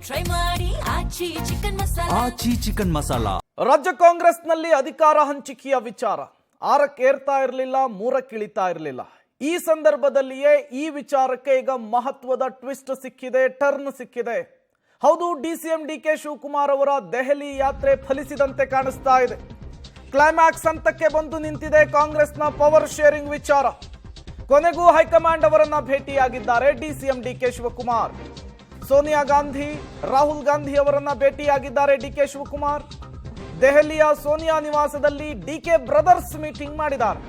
Try ಮಾಡಿ ಆಚಿ chicken masala. ರಾಜ್ಯ ಕಾಂಗ್ರೆಸ್ನಲ್ಲಿ ಅಧಿಕಾರ ಹಂಚಿಕೆಯ ವಿಚಾರ 6ಕ್ಕೆ ಏರ್ತಾ ಇರಲಿಲ್ಲ, 3ಕ್ಕೆ ಇಳಿತಾ ಇರಲಿಲ್ಲ. ಈ ಸಂದರ್ಭದಲ್ಲಿಯೇ ಈ ವಿಚಾರಕ್ಕೆ ಈಗ ಮಹತ್ವದ ಟ್ವಿಸ್ಟ್ ಸಿಕ್ಕಿದೆ, ಟರ್ನ್ ಸಿಕ್ಕಿದೆ. ಹೌದು, ಡಿಸಿಎಂ ಡಿಕೆ ಶಿವಕುಮಾರ್ ಅವರ ದೆಹಲಿ ಯಾತ್ರೆ ಫಲಿಸಿದಂತೆ ಕಾಣಿಸ್ತಾ ಇದೆ. ಕ್ಲೈಮ್ಯಾಕ್ಸ್ ಹಂತಕ್ಕೆ ಬಂದು ನಿಂತಿದೆ ಕಾಂಗ್ರೆಸ್ನ ಪವರ್ ಶೇರಿಂಗ್ ವಿಚಾರ. ಕೊನೆಗೂ ಹೈಕಮಾಂಡ್ ಅವರನ್ನ ಭೇಟಿಯಾಗಿದ್ದಾರೆ ಡಿಸಿಎಂ ಡಿಕೆ ಶಿವಕುಮಾರ್. ಸೋನಿಯಾ ಗಾಂಧಿ, ರಾಹುಲ್ ಗಾಂಧಿ ಅವರನ್ನ ಭೇಟಿಯಾಗಿದ್ದಾರೆ ಡಿಕೆ ಶಿವಕುಮಾರ್. ದೆಹಲಿಯ ಸೋನಿಯಾ ನಿವಾಸದಲ್ಲಿ ಡಿಕೆ ಬ್ರದರ್ಸ್ ಮೀಟಿಂಗ್ ಮಾಡಿದ್ದಾರೆ.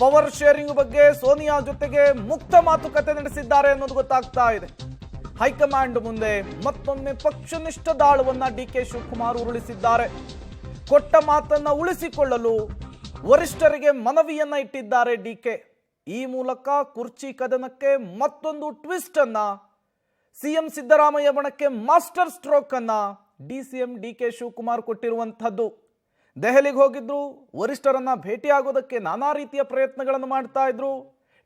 ಪವರ್ ಶೇರಿಂಗ್ ಬಗ್ಗೆ ಸೋನಿಯಾ ಜೊತೆಗೆ ಮುಕ್ತ ಮಾತುಕತೆ ನಡೆಸಿದ್ದಾರೆ ಅನ್ನೋದು ಗೊತ್ತಾಗ್ತಾ ಇದೆ. ಹೈಕಮಾಂಡ್ ಮುಂದೆ ಮತ್ತೊಮ್ಮೆ ಪಕ್ಷನಿಷ್ಠ ದಾಳವನ್ನ ಡಿಕೆ ಶಿವಕುಮಾರ್ ಉರುಳಿಸಿದ್ದಾರೆ. ಕೊಟ್ಟ ಮಾತನ್ನ ಉಳಿಸಿಕೊಳ್ಳಲು ವರಿಷ್ಠರಿಗೆ ಮನವಿಯನ್ನ ಇಟ್ಟಿದ್ದಾರೆ ಡಿಕೆ. ಈ ಮೂಲಕ ಕುರ್ಚಿ ಕದನಕ್ಕೆ ಮತ್ತೊಂದು ಟ್ವಿಸ್ಟ್ ಅನ್ನ, ಸಿಎಂ ಸಿದ್ದರಾಮಯ್ಯ ಬಣಕ್ಕೆ ಮಾಸ್ಟರ್ ಸ್ಟ್ರೋಕ್ ಅನ್ನ ಡಿಸಿಎಂ ಡಿಕೆ ಶಿವಕುಮಾರ್ ಕೊಟ್ಟಿರುವಂತಹದ್ದು. ದೆಹಲಿಗೆ ಹೋಗಿದ್ರು, ವರಿಷ್ಠರನ್ನ ಭೇಟಿಯಾಗೋದಕ್ಕೆ ನಾನಾ ರೀತಿಯ ಪ್ರಯತ್ನಗಳನ್ನು ಮಾಡ್ತಾ ಇದ್ರು.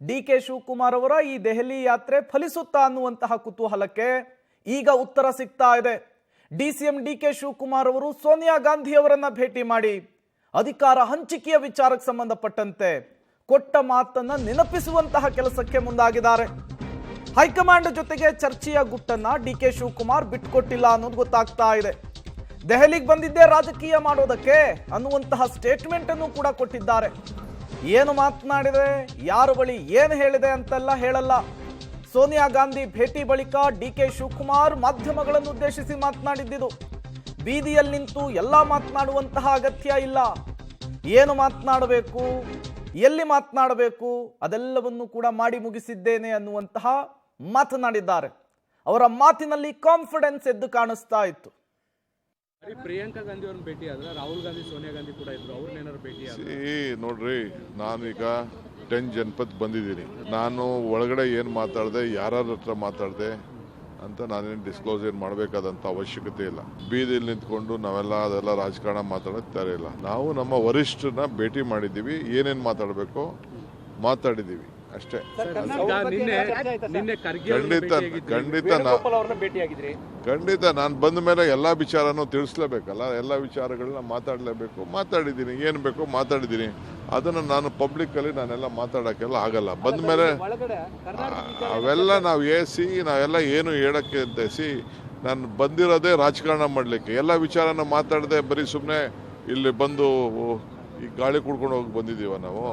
ಡಿಕೆ ಶಿವಕುಮಾರ್ ಅವರ ಈ ದೆಹಲಿ ಯಾತ್ರೆ ಫಲಿಸುತ್ತಾ ಅನ್ನುವಂತಹ ಕುತೂಹಲಕ್ಕೆ ಈಗ ಉತ್ತರ ಸಿಗ್ತಾ ಇದೆ. ಡಿಸಿಎಂ ಡಿಕೆ ಶಿವಕುಮಾರ್ ಅವರು ಸೋನಿಯಾ ಗಾಂಧಿ ಅವರನ್ನ ಭೇಟಿ ಮಾಡಿ ಅಧಿಕಾರ ಹಂಚಿಕೆಯ ವಿಚಾರಕ್ಕೆ ಸಂಬಂಧಪಟ್ಟಂತೆ ಕೊಟ್ಟ ಮಾತನ್ನ ನೆನಪಿಸುವಂತಹ ಕೆಲಸಕ್ಕೆ ಮುಂದಾಗಿದ್ದಾರೆ. ಹೈಕಮಾಂಡ್ ಜೊತೆಗೆ ಚರ್ಚೆಯ ಗುಟ್ಟನ್ನ ಡಿಕೆ ಶಿವಕುಮಾರ್ ಬಿಟ್ಕೊಟ್ಟಿಲ್ಲ ಅನ್ನೋದು ಗೊತ್ತಾಗ್ತಾ ಇದೆ. ದೆಹಲಿಗೆ ಬಂದಿದ್ದೇ ರಾಜಕೀಯ ಮಾಡೋದಕ್ಕೆ ಅನ್ನುವಂತಹ ಸ್ಟೇಟ್ಮೆಂಟ್ ಅನ್ನು ಕೂಡ ಕೊಟ್ಟಿದ್ದಾರೆ. ಏನು ಮಾತನಾಡಿದೆ, ಯಾರ ಬಳಿ ಏನು ಹೇಳಿದೆ ಅಂತೆಲ್ಲ ಹೇಳಲ್ಲ. ಸೋನಿಯಾ ಗಾಂಧಿ ಭೇಟಿ ಬಳಿಕ ಡಿಕೆ ಶಿವಕುಮಾರ್ ಮಾಧ್ಯಮಗಳನ್ನು ಉದ್ದೇಶಿಸಿ ಮಾತನಾಡಿದ್ದು. ಬೀದಿಯಲ್ಲಿ ನಿಂತು ಎಲ್ಲ ಮಾತನಾಡುವಂತಹ ಅಗತ್ಯ ಇಲ್ಲ. ಏನು ಮಾತನಾಡಬೇಕು, ಎಲ್ಲಿ ಮಾತನಾಡಬೇಕು ಅದೆಲ್ಲವನ್ನು ಕೂಡ ಮಾಡಿ ಮುಗಿಸಿದ್ದೇನೆ ಅನ್ನುವಂತಹ ಮಾತನಾಡಿದ್ದಾರೆ. ಅವರ ಮಾತಿನಲ್ಲಿ ಕಾನ್ಫಿಡೆನ್ಸ್ ಎದ್ದು ಕಾಣಿಸ್ತಾ ಇತ್ತು. ಪ್ರಿಯಾಂಕಾ ಗಾಂಧಿ ಅವ್ರನ್ನ ಭೇಟಿ ಆದ್ರೆ ರಾಹುಲ್ ಗಾಂಧಿ, ಸೋನಿಯಾ ಗಾಂಧಿ ಕೂಡ ಇದ್ರು, ಅವ್ರನ್ನೇನಾದ್ರು ಭೇಟಿ ಆದ್ರೆ ನೋಡ್ರಿ, ನಾನೀಗ 10 ಜನಪದ ಬಂದಿದ್ದೀನಿ. ನಾನು ಒಳಗಡೆ ಏನು ಮಾತಾಡಿದೆ, ಯಾರ ಹತ್ರ ಮಾತಾಡಿದೆ ಅಂತ ನಾನೇನು ಡಿಸ್ಕ್ಲೋಸ್ ಏನು ಮಾಡಬೇಕಾದಂಥ ಅವಶ್ಯಕತೆ ಇಲ್ಲ. ಬೀದಿಯಲ್ಲಿ ನಿಂತ್ಕೊಂಡು ನಾವೆಲ್ಲ ಅದೆಲ್ಲ ರಾಜಕಾರಣ ಮಾತಾಡೋದು ಇಲ್ಲ. ನಾವು ನಮ್ಮ ವರಿಷ್ಠರನ್ನ ಭೇಟಿ ಮಾಡಿದ್ದೀವಿ, ಏನೇನು ಮಾತಾಡಬೇಕು ಮಾತಾಡಿದ್ದೀವಿ ಅಷ್ಟೇ. ಖಂಡಿತ ನಾನು ಬಂದ ಮೇಲೆ ಎಲ್ಲ ವಿಚಾರನೂ ತಿಳಿಸ್ಲೇಬೇಕಲ್ಲ, ಎಲ್ಲ ವಿಚಾರಗಳನ್ನ ಮಾತಾಡಿದ್ದೀನಿ, ಏನು ಬೇಕೋ ಮಾತಾಡಿದ್ದೀನಿ. ಅದನ್ನು ನಾನು ಪಬ್ಲಿಕ್ಕಲ್ಲಿ ನಾನೆಲ್ಲ ಮಾತಾಡೋಕ್ಕೆಲ್ಲ ಆಗಲ್ಲ. ಬಂದ ಮೇಲೆ ಅವೆಲ್ಲ ನಾವು ನಾವೆಲ್ಲ ಏನು ಹೇಳೋಕ್ಕೆ ಅಂತ ನಾನು ಬಂದಿರೋದೇ ರಾಜಕಾರಣ ಮಾಡಲಿಕ್ಕೆ. ಎಲ್ಲ ವಿಚಾರನ ಮಾತಾಡದೆ ಬರೀ ಸುಮ್ಮನೆ ಇಲ್ಲಿ ಬಂದು ಈ ಗಾಳಿ ಕುಡ್ಕೊಂಡು ಹೋಗಿ ಬಂದಿದ್ದೀವ ನಾವು.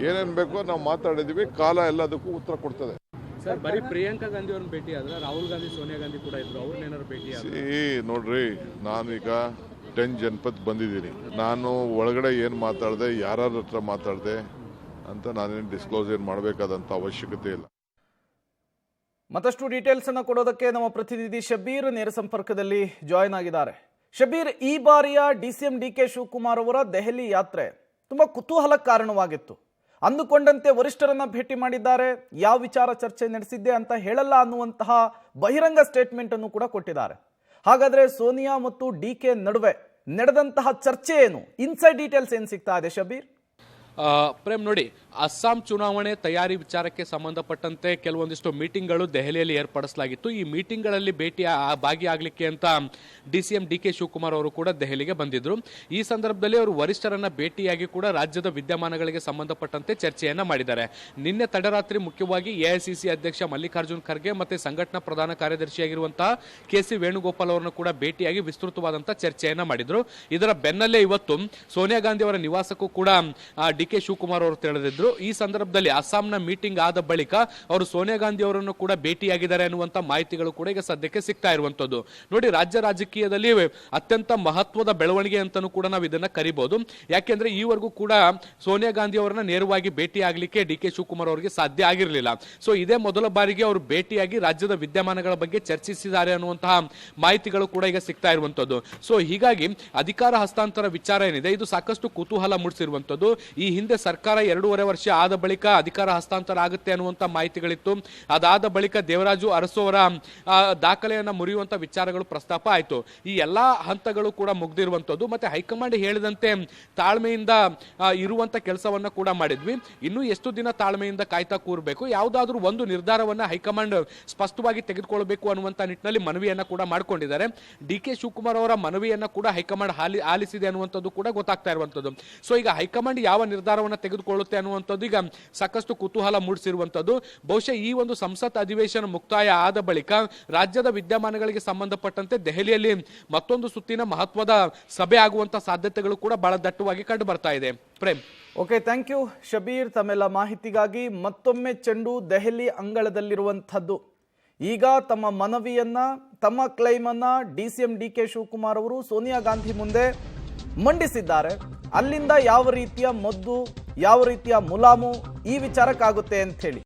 ಏನೇನು ಬೇಕೋ ನಾವು ಮಾತಾಡಿದೀವಿ, ಕಾಲ ಎಲ್ಲದಕ್ಕೂ ಉತ್ತರ ಕೊಡ್ತದೆ. ಸರ್, ಬರೀ ಪ್ರಿಯಾಂಕಾ ಗಾಂಧಿ ಅವ್ರನ್ನ ಭೇಟಿ ಆದ್ರೆ ರಾಹುಲ್ ಗಾಂಧಿ, ಸೋನಿಯಾ ಗಾಂಧಿ ಕೂಡ ಇದ್ರು, ಅವ್ರನ್ನೇನಾದ್ರು ಭೇಟಿ ಆದ್ರೆ ನೋಡ್ರಿ, ನಾನೀಗ 10 ಜನಪದ ಬಂದಿದ್ದೀನಿ. ನಾನು ಒಳಗಡೆ ಏನು ಮಾತಾಡಿದೆ, ಯಾರ ಹತ್ರ ಮಾತಾಡಿದೆ ಅಂತ ನಾನೇನು ಡಿಸ್ಕ್ಲೋಸ್ ಏನು ಮಾಡಬೇಕಾದಂಥ ಅವಶ್ಯಕತೆ ಇಲ್ಲ. ಮತ್ತಷ್ಟು ಡೀಟೇಲ್ಸ್ ಅನ್ನು ಕೊಡೋದಕ್ಕೆ ನಮ್ಮ ಪ್ರತಿನಿಧಿ ಶಬೀರ್ ನೇರ ಸಂಪರ್ಕದಲ್ಲಿ ಜಾಯಿನ್ ಆಗಿದ್ದಾರೆ. ಶಬೀರ್, ಈ ಬಾರಿಯ ಡಿಸಿಎಂ ಡಿಕೆ ಶಿವಕುಮಾರ್ ಅವರ ದೆಹಲಿ ಯಾತ್ರೆ ತುಂಬಾ ಕುತೂಹಲ ಕಾರಣವಾಗಿತ್ತು. ಅಂದುಕೊಂಡಂತೆ ವರಿಷ್ಠರನ್ನ ಭೇಟಿ ಮಾಡಿದ್ದಾರೆ, ಯಾವ ವಿಚಾರ ಚರ್ಚೆ ನಡೆಸಿದ್ದೆ ಅಂತ ಹೇಳಲ್ಲ ಅನ್ನುವಂತಹ ಬಹಿರಂಗ ಸ್ಟೇಟ್ಮೆಂಟ್ ಅನ್ನು ಕೂಡ ಕೊಟ್ಟಿದ್ದಾರೆ. ಹಾಗಾದ್ರೆ ಸೋನಿಯಾ ಮತ್ತು ಡಿಕೆ ನಡುವೆ ನಡೆದಂತಹ ಚರ್ಚೆ ಏನು, ಇನ್ಸೈಡ್ ಡೀಟೇಲ್ಸ್ ಏನು ಸಿಗ್ತಾ ಇದೆ ಶಬೀರ್? ಪ್ರೇಮ್, ನೋಡಿ, ಅಸ್ಸಾಂ ಚುನಾವಣೆ ತಯಾರಿ ವಿಚಾರಕ್ಕೆ ಸಂಬಂಧಪಟ್ಟಂತೆ ಕೆಲವೊಂದಿಷ್ಟು ಮೀಟಿಂಗ್ಗಳು ದೆಹಲಿಯಲ್ಲಿ ಏರ್ಪಡಿಸಲಾಗಿತ್ತು. ಈ ಮೀಟಿಂಗ್ಗಳಲ್ಲಿ ಭಾಗಿಯಾಗಲಿಕ್ಕೆ ಅಂತ ಡಿಸಿಎಂ ಡಿಕೆ ಶಿವಕುಮಾರ್ ಅವರು ಕೂಡ ದೆಹಲಿಗೆ ಬಂದಿದ್ರು. ಈ ಸಂದರ್ಭದಲ್ಲಿ ಅವರು ವರಿಷ್ಠರನ್ನ ಭೇಟಿಯಾಗಿ ಕೂಡ ರಾಜ್ಯದ ವಿದ್ಯಮಾನಗಳಿಗೆ ಸಂಬಂಧಪಟ್ಟಂತೆ ಚರ್ಚೆಯನ್ನ ಮಾಡಿದ್ದಾರೆ. ನಿನ್ನೆ ತಡರಾತ್ರಿ ಮುಖ್ಯವಾಗಿ ಎಐಸಿಸಿ ಅಧ್ಯಕ್ಷ ಮಲ್ಲಿಕಾರ್ಜುನ್ ಖರ್ಗೆ ಮತ್ತೆ ಸಂಘಟನಾ ಪ್ರಧಾನ ಕಾರ್ಯದರ್ಶಿಯಾಗಿರುವಂತಹ ಕೆಸಿ ವೇಣುಗೋಪಾಲ್ ಅವರನ್ನು ಕೂಡ ಭೇಟಿಯಾಗಿ ವಿಸ್ತೃತವಾದಂತಹ ಚರ್ಚೆಯನ್ನ ಮಾಡಿದ್ರು. ಇದರ ಬೆನ್ನಲ್ಲೇ ಇವತ್ತು ಸೋನಿಯಾ ಗಾಂಧಿ ಅವರ ನಿವಾಸಕ್ಕೂ ಕೂಡ ಡಿಕೆ ಶಿವಕುಮಾರ್ ಅವರು ತೆರಳಿದ್ರು. ಈ ಸಂದರ್ಭದಲ್ಲಿ ಅಸ್ಸಾಂನ ಮೀಟಿಂಗ್ ಆದ ಬಳಿಕ ಅವರು ಸೋನಿಯಾ ಗಾಂಧಿ ಅವರನ್ನು ಕೂಡ ಭೇಟಿಯಾಗಿದ್ದಾರೆ ಅನ್ನುವಂತ ಮಾಹಿತಿಗಳು ಕೂಡ ಈಗ ಸದ್ಯಕ್ಕೆ ಸಿಗ್ತಾ ಇರುವಂತದ್ದು. ನೋಡಿ, ರಾಜ್ಯ ರಾಜಕೀಯದಲ್ಲಿ ಅತ್ಯಂತ ಮಹತ್ವದ ಬೆಳವಣಿಗೆ ಅಂತಾನೂ ಕೂಡ ನಾವು ಇದನ್ನ ಕರಿಬಹುದು. ಯಾಕೆಂದ್ರೆ ಈವರೆಗೂ ಕೂಡ ಸೋನಿಯಾ ಗಾಂಧಿ ಅವರನ್ನ ನೇರವಾಗಿ ಭೇಟಿ ಆಗ್ಲಿಕ್ಕೆ ಡಿಕೆ ಶಿವಕುಮಾರ್ ಅವರಿಗೆ ಸಾಧ್ಯ ಆಗಿರಲಿಲ್ಲ. ಸೊ ಇದೇ ಮೊದಲ ಬಾರಿಗೆ ಅವರು ಭೇಟಿಯಾಗಿ ರಾಜ್ಯದ ವಿದ್ಯಮಾನಗಳ ಬಗ್ಗೆ ಚರ್ಚಿಸಿದ್ದಾರೆ ಅನ್ನುವಂತಹ ಮಾಹಿತಿಗಳು ಕೂಡ ಈಗ ಸಿಗ್ತಾ ಇರುವಂತದ್ದು. ಸೊ ಹೀಗಾಗಿ ಅಧಿಕಾರ ಹಸ್ತಾಂತರ ವಿಚಾರ ಏನಿದೆ, ಇದು ಸಾಕಷ್ಟು ಕುತೂಹಲ ಮೂಡಿಸಿರುವಂತದ್ದು. ಈ ಹಿಂದೆ ಸರ್ಕಾರ 2.5 ವರ್ಷ ಆದ ಬಳಿಕ ಅಧಿಕಾರ ಹಸ್ತಾಂತರ ಆಗುತ್ತೆ ಅನ್ನುವಂಥ ಮಾಹಿತಿಗಳಿತ್ತು. ಅದಾದ ಬಳಿಕ ದೇವರಾಜು ಅರಸು ಅವರ ದಾಖಲೆಯನ್ನು ಮುರಿಯುವಂಥ ವಿಚಾರಗಳು ಪ್ರಸ್ತಾಪ ಆಯಿತು. ಈ ಎಲ್ಲ ಹಂತಗಳು ಕೂಡ ಮುಗ್ದಿರುವಂಥದ್ದು. ಮತ್ತೆ ಹೈಕಮಾಂಡ್ ಹೇಳಿದಂತೆ ತಾಳ್ಮೆಯಿಂದ ಇರುವಂಥ ಕೆಲಸವನ್ನು ಕೂಡ ಮಾಡಿದ್ವಿ. ಇನ್ನೂ ಎಷ್ಟು ದಿನ ತಾಳ್ಮೆಯಿಂದ ಕಾಯ್ತಾ ಕೂರಬೇಕು, ಯಾವುದಾದ್ರೂ ಒಂದು ನಿರ್ಧಾರವನ್ನು ಹೈಕಮಾಂಡ್ ಸ್ಪಷ್ಟವಾಗಿ ತೆಗೆದುಕೊಳ್ಳಬೇಕು ಅನ್ನುವಂಥ ನಿಟ್ಟಿನಲ್ಲಿ ಮನವಿಯನ್ನು ಕೂಡ ಮಾಡಿಕೊಂಡಿದ್ದಾರೆ. DK ಶಿವಕುಮಾರ್ ಅವರ ಮನವಿಯನ್ನು ಕೂಡ ಹೈಕಮಾಂಡ್ ಆಲಿಸಿದೆ ಅನ್ನುವಂಥದ್ದು ಕೂಡ ಗೊತ್ತಾಗ್ತಾ ಇರುವಂಥದ್ದು. ಸೊ ಈಗ ಹೈಕಮಾಂಡ್ ಯಾವ ನಿರ್ಧಾರವನ್ನು ತೆಗೆದುಕೊಳ್ಳುತ್ತೆ ಅನ್ನುವಂಥದ್ದು ಈಗ ಸಾಕಷ್ಟು ಕುತೂಹಲ ಮೂಡಿಸಿರುವಂಥದ್ದು. ಬಹುಶಃ ಈ ಒಂದು ಸಂಸತ್ ಅಧಿವೇಶನ ಮುಕ್ತಾಯ ಆದ ಬಳಿಕ ರಾಜ್ಯದ ವಿದ್ಯಮಾನಗಳಿಗೆ ಸಂಬಂಧಪಟ್ಟಂತೆ ದೆಹಲಿಯಲ್ಲಿ ಮತ್ತೊಂದು ಸುತ್ತಿನ ಮಹತ್ವದ ಸಭೆ ಆಗುವಂತ ಸಾಧ್ಯತೆಗಳು ಕೂಡ ಬಹಳ ದಟ್ಟವಾಗಿ ಕಂಡು ಬರ್ತಾ ಇದೆ. Prem. Okay, thank you Shabir, ತಮ್ಮೆಲ್ಲ ಮಾಹಿತಿಗಾಗಿ. ಮತ್ತೊಮ್ಮೆ ಚೆಂಡು ದೆಹಲಿ ಅಂಗಳದಲ್ಲಿರುವಂಥದ್ದು. ಈಗ ತಮ್ಮ ಮನವಿಯನ್ನ, ತಮ್ಮ ಕ್ಲೈಮನ್ನ DCM DK ಶಿವಕುಮಾರ್ ಅವರು ಸೋನಿಯಾ ಗಾಂಧಿ ಮುಂದೆ ಮಂಡಿಸಿದ್ದಾರೆ. ಅಲ್ಲಿಂದ ಯಾವ ರೀತಿಯ ಮದ್ದು, ಯಾವ ರೀತಿಯ ಮುಲಾಮು ಈ ವಿಚಾರಕ್ಕಾಗುತ್ತೆ ಅಂತ ಹೇಳಿ